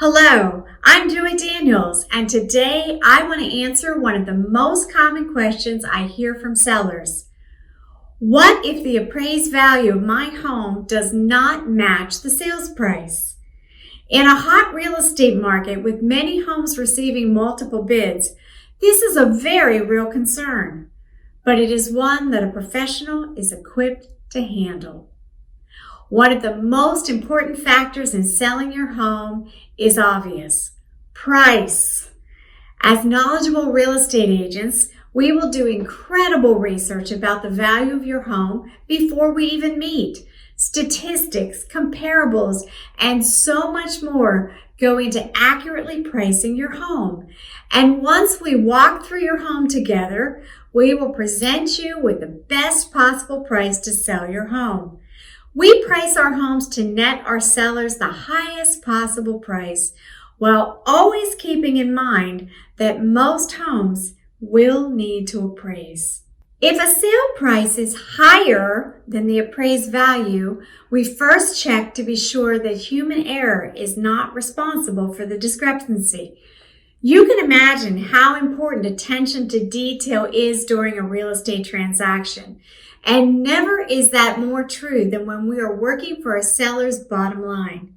Hello, I'm Joy Daniels, and today I want to answer one of the most common questions I hear from sellers. What if the appraised value of my home does not match the sales price? In a hot real estate market with many homes receiving multiple bids, this is a very real concern, but it is one that a professional is equipped to handle. One of the most important factors in selling your home is obvious: price. As knowledgeable real estate agents, we will do incredible research about the value of your home before we even meet. Statistics, comparables, and so much more go into accurately pricing your home. And once we walk through your home together, we will present you with the best possible price to sell your home. We price our homes to net our sellers the highest possible price, while always keeping in mind that most homes will need to appraise. If a sale price is higher than the appraised value, we first check to be sure that human error is not responsible for the discrepancy. You can imagine how important attention to detail is during a real estate transaction. And never is that more true than when we are working for a seller's bottom line.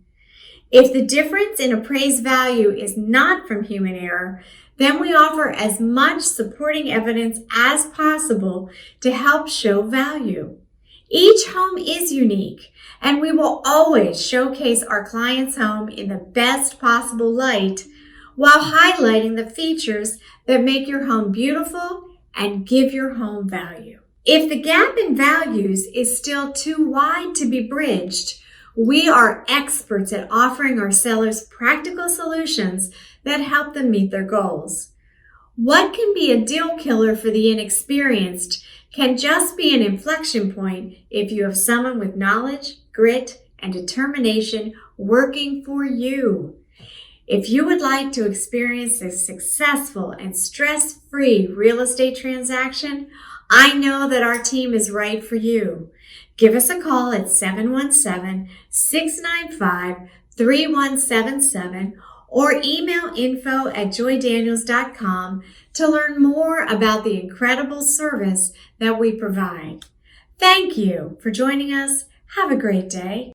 If the difference in appraised value is not from human error, then we offer as much supporting evidence as possible to help show value. Each home is unique, and we will always showcase our client's home in the best possible light while highlighting the features that make your home beautiful and give your home value. If the gap in values is still too wide to be bridged, we are experts at offering our sellers practical solutions that help them meet their goals. What can be a deal killer for the inexperienced can just be an inflection point if you have someone with knowledge, grit, and determination working for you. If you would like to experience a successful and stress-free real estate transaction, I know that our team is right for you. Give us a call at 717-695-3177 or email info@joydaniels.com to learn more about the incredible service that we provide. Thank you for joining us. Have a great day.